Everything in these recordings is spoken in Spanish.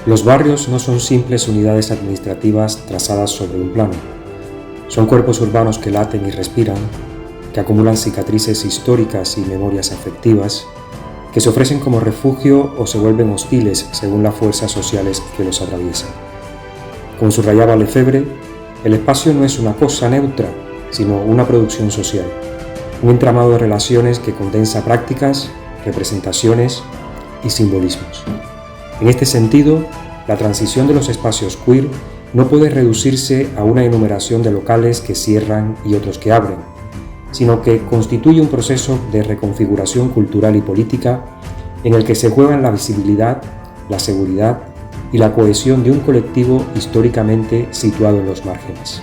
Los barrios no son simples unidades administrativas trazadas sobre un plano. Son cuerpos urbanos que laten y respiran, que acumulan cicatrices históricas y memorias afectivas, que se ofrecen como refugio o se vuelven hostiles según las fuerzas sociales que los atraviesan. Como subrayaba Lefebvre, el espacio no es una cosa neutra, sino una producción social, un entramado de relaciones que condensa prácticas, representaciones y simbolismos. En este sentido, la transición de los espacios queer no puede reducirse a una enumeración de locales que cierran y otros que abren, sino que constituye un proceso de reconfiguración cultural y política en el que se juegan la visibilidad, la seguridad y la cohesión de un colectivo históricamente situado en los márgenes.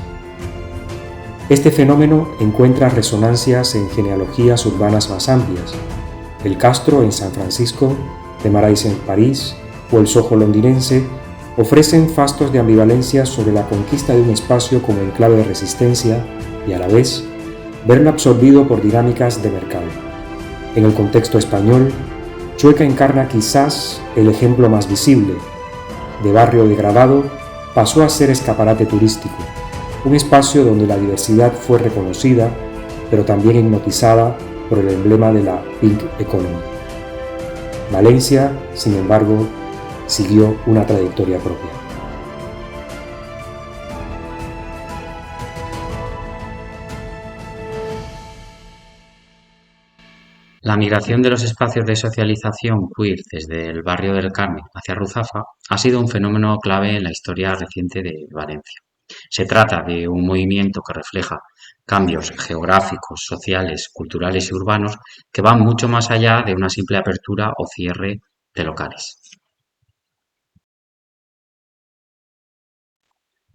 Este fenómeno encuentra resonancias en genealogías urbanas más amplias: el Castro en San Francisco, Le Marais en París o el Soho londinense ofrecen fastos de ambivalencia sobre la conquista de un espacio como enclave de resistencia y, a la vez, verlo absorbido por dinámicas de mercado. En el contexto español, Chueca encarna quizás el ejemplo más visible. De barrio degradado pasó a ser escaparate turístico, un espacio donde la diversidad fue reconocida, pero también hipnotizada por el emblema de la Pink Economy. Valencia, sin embargo, siguió una trayectoria propia. La migración de los espacios de socialización queer desde el barrio del Carmen hacia Ruzafa ha sido un fenómeno clave en la historia reciente de Valencia. Se trata de un movimiento que refleja cambios geográficos, sociales, culturales y urbanos que van mucho más allá de una simple apertura o cierre de locales.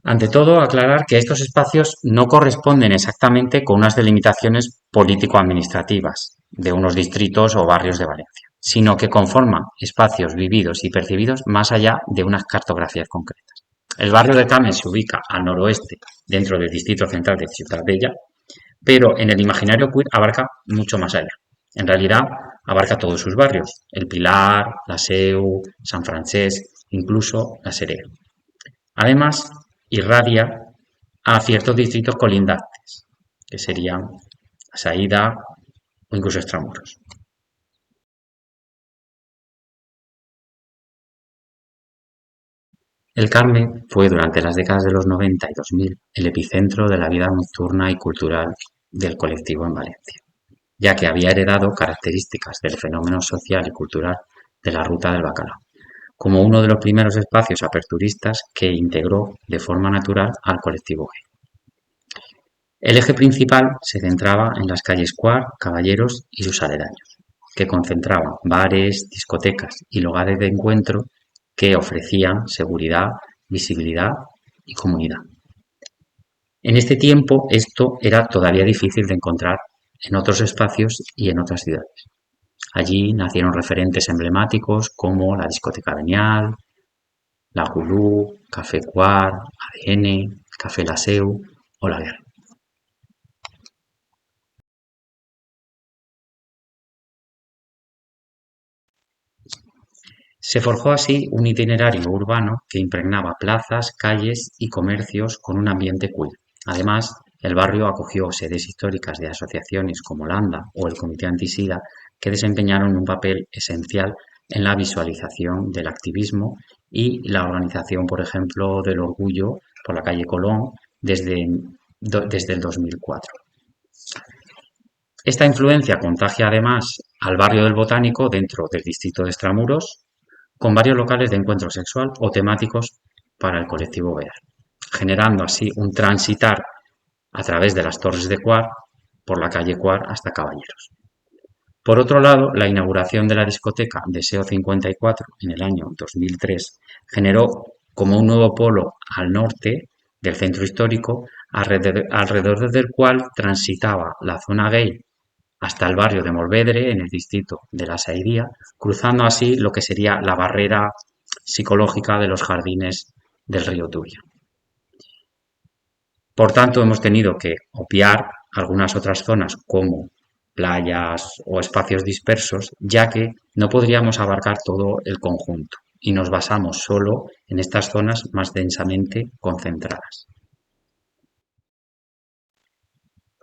Ante todo, aclarar que estos espacios no corresponden exactamente con unas delimitaciones político-administrativas de unos distritos o barrios de Valencia, sino que conforman espacios vividos y percibidos más allá de unas cartografías concretas. El barrio de Carmen se ubica al noroeste, dentro del distrito central de Ciutat Bella, pero en el imaginario queer abarca mucho más allá. En realidad, abarca todos sus barrios: el Pilar, la Seu, San Francesc, incluso la Serena. Además, irradia a ciertos distritos colindantes, que serían Saída o incluso Extramuros. El Carmen fue durante las décadas de los 90 y 2000 el epicentro de la vida nocturna y cultural del colectivo en Valencia, ya que había heredado características del fenómeno social y cultural de la Ruta del Bacalao, como uno de los primeros espacios aperturistas que integró de forma natural al colectivo gay. El eje principal se centraba en las calles Cuart, Caballeros y sus aledaños, que concentraban bares, discotecas y lugares de encuentro que ofrecían seguridad, visibilidad y comunidad. En este tiempo esto era todavía difícil de encontrar en otros espacios y en otras ciudades. Allí nacieron referentes emblemáticos como la discoteca Benial, la Gulú, Café Cuart, ADN, Café La Seu o La Guerra. Se forjó así un itinerario urbano que impregnaba plazas, calles y comercios con un ambiente queer. Además, el barrio acogió sedes históricas de asociaciones como Landa o el Comité Antisida, que desempeñaron un papel esencial en la visualización del activismo y la organización, por ejemplo, del orgullo por la calle Colón desde el 2004. Esta influencia contagia además al barrio del Botánico dentro del distrito de Extramuros, con varios locales de encuentro sexual o temáticos para el colectivo Bear, generando así un transitar a través de las torres de Cuart por la calle Cuart hasta Caballeros. Por otro lado, la inauguración de la discoteca Deseo 54 en el año 2003 generó como un nuevo polo al norte del centro histórico, alrededor del cual transitaba la zona gay hasta el barrio de Morvedre, en el distrito de la Saidía, cruzando así lo que sería la barrera psicológica de los jardines del río Turia. Por tanto, hemos tenido que obviar algunas otras zonas como playas o espacios dispersos, ya que no podríamos abarcar todo el conjunto y nos basamos solo en estas zonas más densamente concentradas.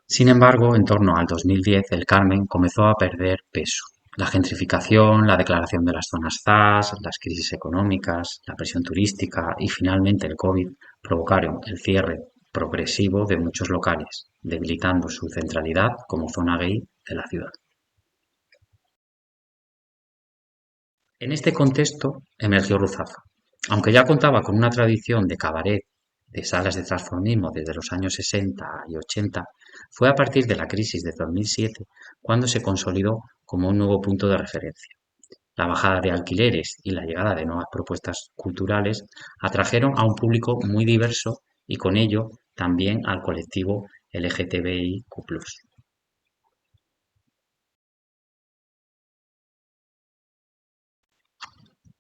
Sin embargo, en torno al 2010 el Carmen comenzó a perder peso. La gentrificación, la declaración de las zonas ZAS, las crisis económicas, la presión turística y finalmente el COVID provocaron el cierre progresivo de muchos locales, debilitando su centralidad como zona gay de la ciudad. En este contexto emergió Ruzafa. Aunque ya contaba con una tradición de cabaret, de salas de transformismo desde los años 60 y 80, fue a partir de la crisis de 2007 cuando se consolidó como un nuevo punto de referencia. La bajada de alquileres y la llegada de nuevas propuestas culturales atrajeron a un público muy diverso y con ello también al colectivo LGTBIQ+.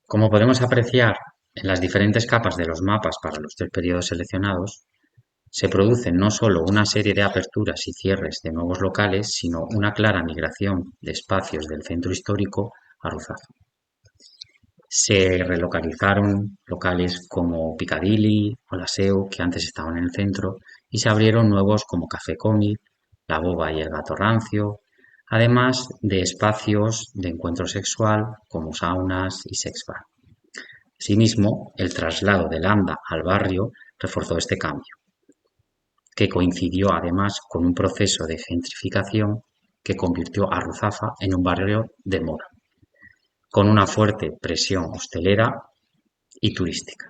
Como podemos apreciar en las diferentes capas de los mapas para los 3 periodos seleccionados, se producen no solo una serie de aperturas y cierres de nuevos locales, sino una clara migración de espacios del centro histórico a Ruzafa. Se relocalizaron locales como Piccadilly o la SEO, que antes estaban en el centro, y se abrieron nuevos como Café Cómic, La Boba y el Gato Rancio, además de espacios de encuentro sexual como saunas y sex bar. Asimismo, el traslado de Landa al barrio reforzó este cambio, que coincidió además con un proceso de gentrificación que convirtió a Ruzafa en un barrio de moda, con una fuerte presión hostelera y turística.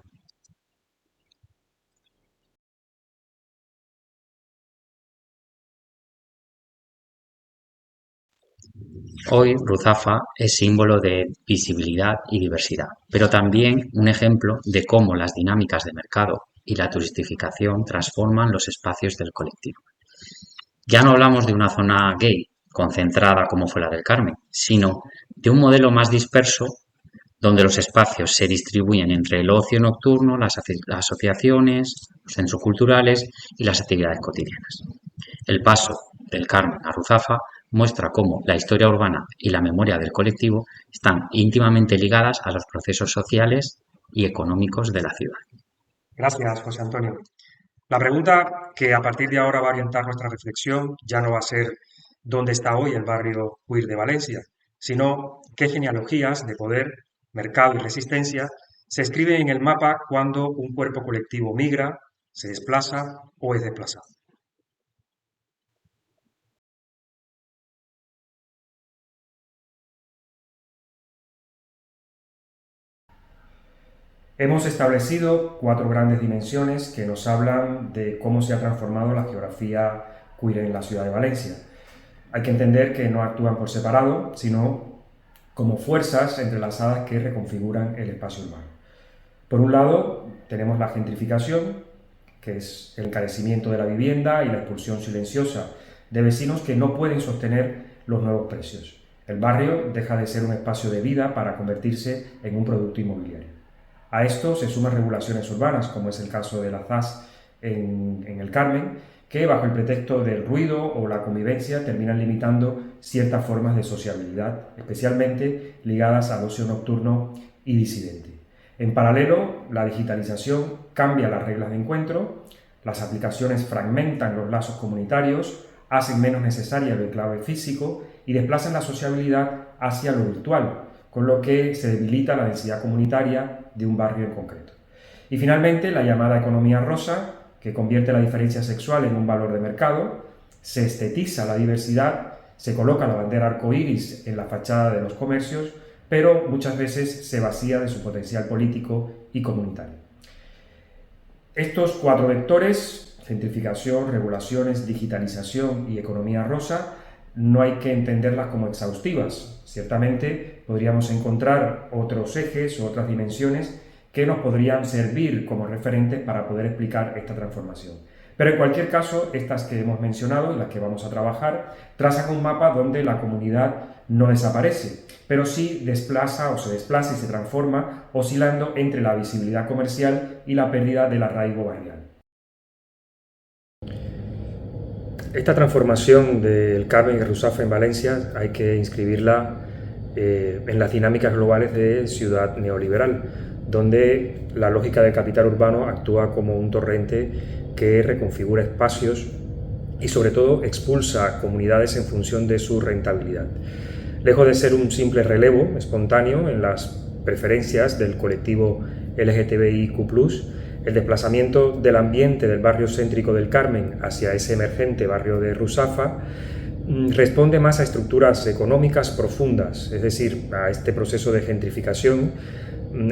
Hoy Ruzafa es símbolo de visibilidad y diversidad, pero también un ejemplo de cómo las dinámicas de mercado y la turistificación transforman los espacios del colectivo. Ya no hablamos de una zona gay concentrada como fue la del Carmen, sino de un modelo más disperso donde los espacios se distribuyen entre el ocio nocturno, las asociaciones, los centros culturales y las actividades cotidianas. El paso del Carmen a Ruzafa muestra cómo la historia urbana y la memoria del colectivo están íntimamente ligadas a los procesos sociales y económicos de la ciudad. Gracias, José Antonio. La pregunta que a partir de ahora va a orientar nuestra reflexión ya no va a ser dónde está hoy el barrio queer de Valencia, sino qué genealogías de poder, mercado y resistencia se escriben en el mapa cuando un cuerpo colectivo migra, se desplaza o es desplazado. Hemos establecido 4 grandes dimensiones que nos hablan de cómo se ha transformado la geografía queer en la ciudad de Valencia. Hay que entender que no actúan por separado, sino como fuerzas entrelazadas que reconfiguran el espacio urbano. Por un lado, tenemos la gentrificación, que es el encarecimiento de la vivienda y la expulsión silenciosa de vecinos que no pueden sostener los nuevos precios. El barrio deja de ser un espacio de vida para convertirse en un producto inmobiliario. A esto se suman regulaciones urbanas, como es el caso de la ZAS en el Carmen, que bajo el pretexto del ruido o la convivencia terminan limitando ciertas formas de sociabilidad, especialmente ligadas al ocio nocturno y disidente. En paralelo, la digitalización cambia las reglas de encuentro, las aplicaciones fragmentan los lazos comunitarios, hacen menos necesaria el enclave físico y desplazan la sociabilidad hacia lo virtual, con lo que se debilita la densidad comunitaria de un barrio en concreto. Y finalmente, la llamada economía rosa, que convierte la diferencia sexual en un valor de mercado, se estetiza la diversidad, se coloca la bandera arcoíris en la fachada de los comercios, pero muchas veces se vacía de su potencial político y comunitario. Estos 4 vectores, gentrificación, regulaciones, digitalización y economía rosa, no hay que entenderlas como exhaustivas. Ciertamente podríamos encontrar otros ejes o otras dimensiones que nos podrían servir como referentes para poder explicar esta transformación. Pero en cualquier caso, estas que hemos mencionado y las que vamos a trabajar, trazan un mapa donde la comunidad no desaparece, pero sí desplaza o se desplaza y se transforma, oscilando entre la visibilidad comercial y la pérdida del arraigo barrial. Esta transformación del Carmen y Ruzafa en Valencia hay que inscribirla en las dinámicas globales de ciudad neoliberal, donde la lógica del capital urbano actúa como un torrente que reconfigura espacios y sobre todo expulsa comunidades en función de su rentabilidad. Lejos de ser un simple relevo espontáneo en las preferencias del colectivo LGTBIQ+, el desplazamiento del ambiente del barrio céntrico del Carmen hacia ese emergente barrio de Ruzafa responde más a estructuras económicas profundas, es decir, a este proceso de gentrificación,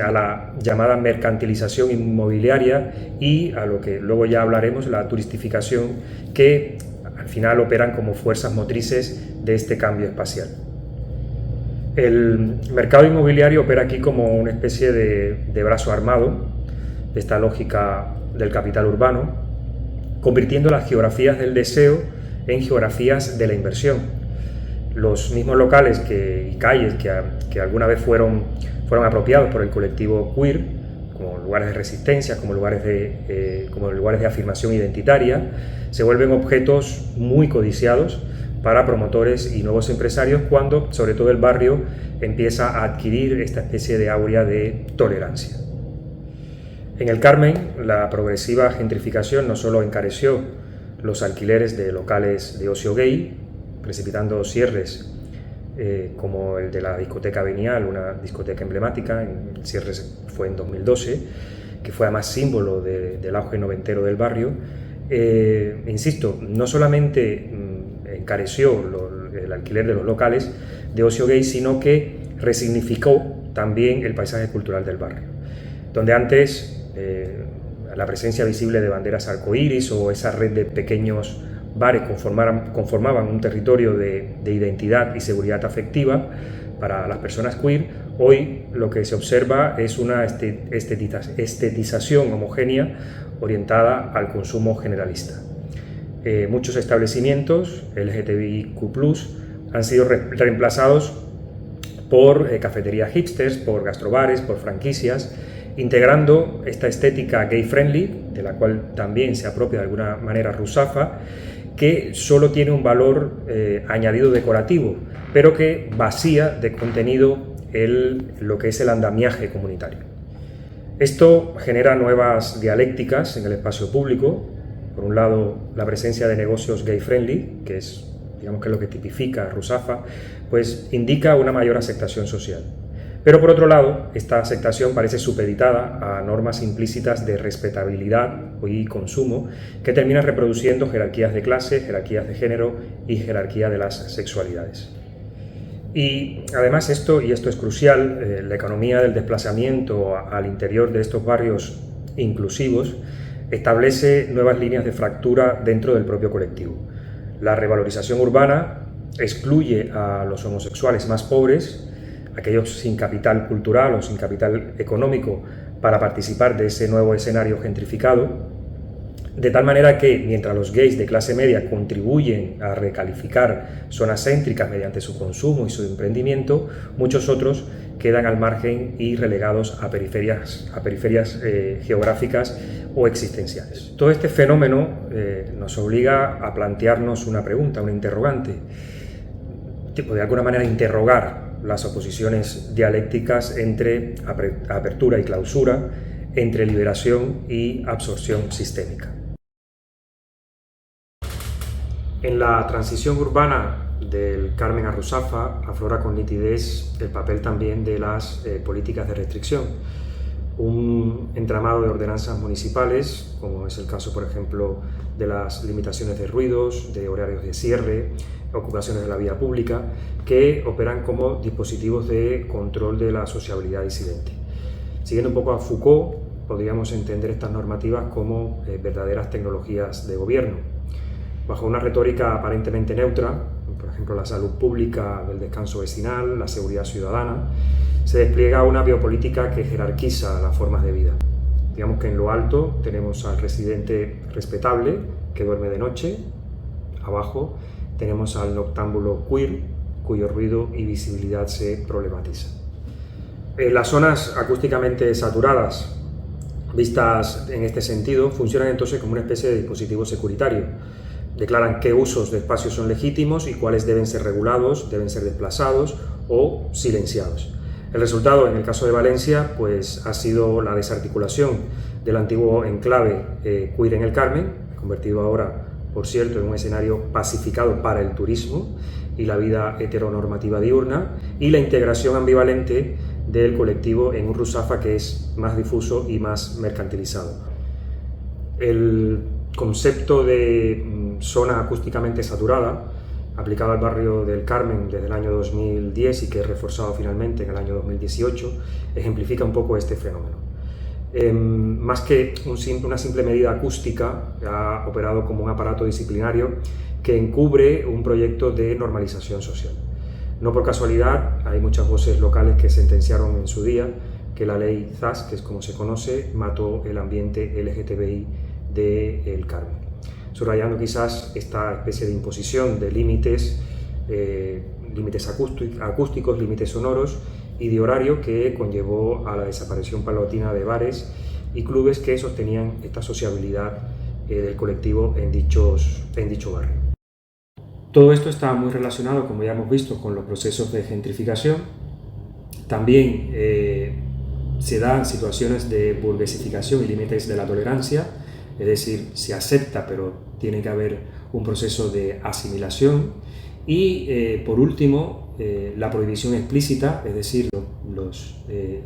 a la llamada mercantilización inmobiliaria y a lo que luego ya hablaremos, la turistificación, que al final operan como fuerzas motrices de este cambio espacial. El mercado inmobiliario opera aquí como una especie de brazo armado de esta lógica del capital urbano, convirtiendo las geografías del deseo en geografías de la inversión. Los mismos locales y calles que alguna vez fueron apropiados por el colectivo queer, como lugares de resistencia, como lugares de afirmación identitaria, se vuelven objetos muy codiciados para promotores y nuevos empresarios cuando, sobre todo, el barrio empieza a adquirir esta especie de áurea de tolerancia. En el Carmen, la progresiva gentrificación no solo encareció los alquileres de locales de ocio gay, precipitando cierres como el de la discoteca Venial, una discoteca emblemática, el cierre fue en 2012, que fue además símbolo del auge noventero del barrio. Insisto, no solamente encareció el alquiler de los locales de ocio gay, sino que resignificó también el paisaje cultural del barrio, donde antes la presencia visible de banderas arcoíris o esa red de pequeños bares conformaban un territorio de identidad y seguridad afectiva para las personas queer. Hoy lo que se observa es una estetización homogénea orientada al consumo generalista. Muchos establecimientos LGTBIQ+ han sido reemplazados por cafeterías hipsters, por gastrobares, por franquicias, integrando esta estética gay-friendly, de la cual también se apropia de alguna manera Ruzafa, que solo tiene un valor añadido decorativo, pero que vacía de contenido lo que es el andamiaje comunitario. Esto genera nuevas dialécticas en el espacio público. Por un lado, la presencia de negocios gay-friendly, que es, digamos, que lo que tipifica Ruzafa, pues indica una mayor aceptación social. Pero por otro lado, esta aceptación parece supeditada a normas implícitas de respetabilidad y consumo que terminan reproduciendo jerarquías de clase, jerarquías de género y jerarquía de las sexualidades. Y además esto es crucial, la economía del desplazamiento al interior de estos barrios inclusivos establece nuevas líneas de fractura dentro del propio colectivo. La revalorización urbana excluye a los homosexuales más pobres, aquellos sin capital cultural o sin capital económico, para participar de ese nuevo escenario gentrificado, de tal manera que, mientras los gays de clase media contribuyen a recalificar zonas céntricas mediante su consumo y su emprendimiento, muchos otros quedan al margen y relegados a periferias geográficas o existenciales. Todo este fenómeno nos obliga a plantearnos una pregunta, una interrogante, de alguna manera interrogar las oposiciones dialécticas entre apertura y clausura, entre liberación y absorción sistémica. En la transición urbana del Carmen a Ruzafa aflora con nitidez el papel también de las políticas de restricción. Un entramado de ordenanzas municipales, como es el caso, por ejemplo, de las limitaciones de ruidos, de horarios de cierre, ocupaciones de la vía pública, que operan como dispositivos de control de la sociabilidad disidente. Siguiendo un poco a Foucault, podríamos entender estas normativas como verdaderas tecnologías de gobierno. Bajo una retórica aparentemente neutra, por ejemplo la salud pública del descanso vecinal, la seguridad ciudadana, se despliega una biopolítica que jerarquiza las formas de vida. Digamos que en lo alto tenemos al residente respetable que duerme de noche, abajo tenemos al noctámbulo queer, cuyo ruido y visibilidad se problematizan. Las zonas acústicamente saturadas, vistas en este sentido, funcionan entonces como una especie de dispositivo securitario. Declaran qué usos de espacios son legítimos y cuáles deben ser regulados, deben ser desplazados o silenciados. El resultado, en el caso de Valencia, pues ha sido la desarticulación del antiguo enclave queer en el Carmen, convertido ahora, por cierto, en un escenario pacificado para el turismo y la vida heteronormativa diurna, y la integración ambivalente del colectivo en un Ruzafa que es más difuso y más mercantilizado. El concepto de zona acústicamente saturada, aplicado al barrio del Carmen desde el año 2010 y que es reforzado finalmente en el año 2018, ejemplifica un poco este fenómeno. Más que una simple medida acústica, ha operado como un aparato disciplinario que encubre un proyecto de normalización social. No por casualidad, hay muchas voces locales que sentenciaron en su día que la ley ZAS, que es como se conoce, mató el ambiente LGTBI del Carmen, subrayando quizás esta especie de imposición de límites, límites acústicos, límites sonoros y de horario que conllevó a la desaparición paulatina de bares y clubes que sostenían esta sociabilidad del colectivo en dicho barrio. Todo esto está muy relacionado, como ya hemos visto, con los procesos de gentrificación. También se dan situaciones de burguesificación y límites de la tolerancia, es decir, se acepta, pero tiene que haber un proceso de asimilación. Y por último, la prohibición explícita, es decir,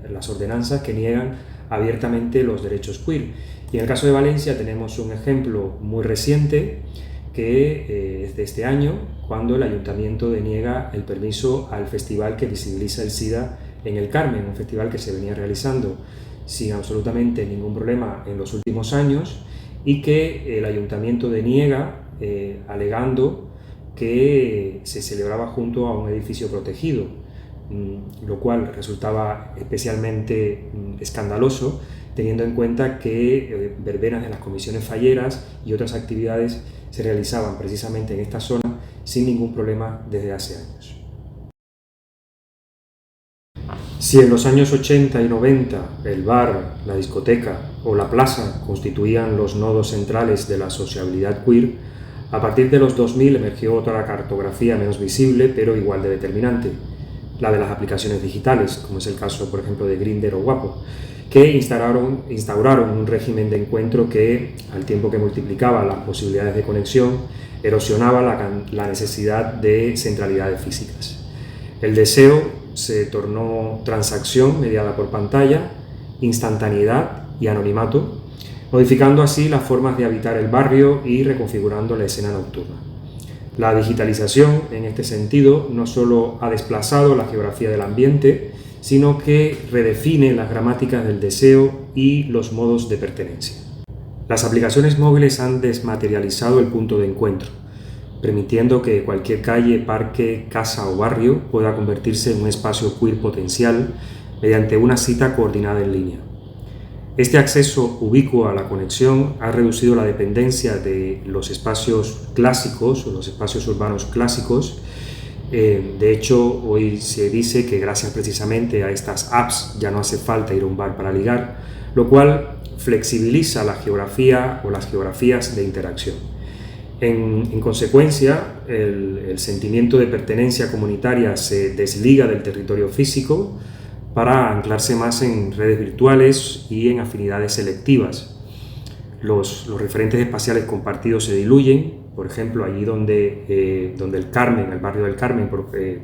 las ordenanzas que niegan abiertamente los derechos queer. Y en el caso de Valencia tenemos un ejemplo muy reciente, que es de este año, cuando el ayuntamiento deniega el permiso al festival que visibiliza el SIDA en el Carmen, un festival que se venía realizando sin absolutamente ningún problema en los últimos años y que el ayuntamiento deniega alegando que se celebraba junto a un edificio protegido, lo cual resultaba especialmente escandaloso, teniendo en cuenta que verbenas de las comisiones falleras y otras actividades se realizaban precisamente en esta zona sin ningún problema desde hace años. Si en los años 80 y 90 el bar, la discoteca o la plaza constituían los nodos centrales de la sociabilidad queer, a partir de los 2000 emergió otra cartografía menos visible pero igual de determinante, la de las aplicaciones digitales, como es el caso, por ejemplo, de Grindr o Guapo, que instauraron un régimen de encuentro que, al tiempo que multiplicaba las posibilidades de conexión, erosionaba la necesidad de centralidades físicas. El deseo se tornó transacción mediada por pantalla, instantaneidad y anonimato, modificando así las formas de habitar el barrio y reconfigurando la escena nocturna. La digitalización, en este sentido, no solo ha desplazado la geografía del ambiente, sino que redefine las gramáticas del deseo y los modos de pertenencia. Las aplicaciones móviles han desmaterializado el punto de encuentro, permitiendo que cualquier calle, parque, casa o barrio pueda convertirse en un espacio queer potencial mediante una cita coordinada en línea. Este acceso ubicuo a la conexión ha reducido la dependencia de los espacios clásicos o los espacios urbanos clásicos. De hecho, hoy se dice que gracias precisamente a estas apps ya no hace falta ir a un bar para ligar, lo cual flexibiliza la geografía o las geografías de interacción. En consecuencia, el sentimiento de pertenencia comunitaria se desliga del territorio físico para anclarse más en redes virtuales y en afinidades selectivas. Los referentes espaciales compartidos se diluyen, por ejemplo, allí donde el Carmen, el barrio del Carmen,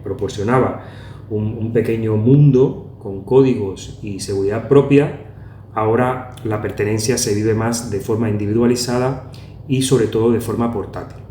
proporcionaba un pequeño mundo con códigos y seguridad propia, ahora la pertenencia se vive más de forma individualizada y sobre todo de forma portátil.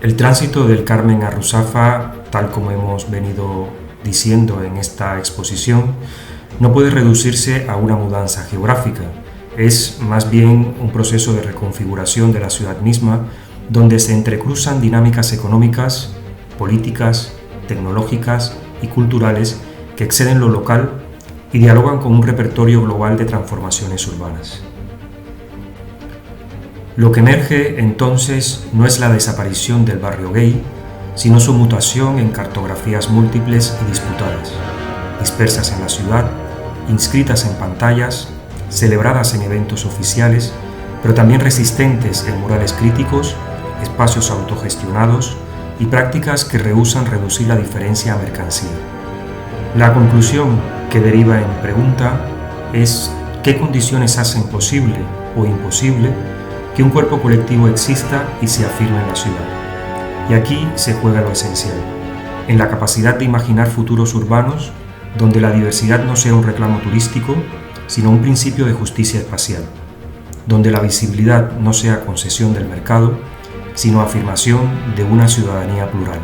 El tránsito del Carmen a Ruzafa, tal como hemos venido diciendo en esta exposición, no puede reducirse a una mudanza geográfica. Es más bien un proceso de reconfiguración de la ciudad misma, donde se entrecruzan dinámicas económicas, políticas, tecnológicas y culturales que exceden lo local y dialogan con un repertorio global de transformaciones urbanas. Lo que emerge entonces no es la desaparición del barrio gay, sino su mutación en cartografías múltiples y disputadas, dispersas en la ciudad, inscritas en pantallas, celebradas en eventos oficiales, pero también resistentes en murales críticos, espacios autogestionados y prácticas que rehúsan reducir la diferencia a mercancía. La conclusión que deriva en pregunta es ¿qué condiciones hacen posible o imposible que un cuerpo colectivo exista y se afirme en la ciudad? Y aquí se juega lo esencial, en la capacidad de imaginar futuros urbanos donde la diversidad no sea un reclamo turístico, sino un principio de justicia espacial, donde la visibilidad no sea concesión del mercado, sino afirmación de una ciudadanía plural.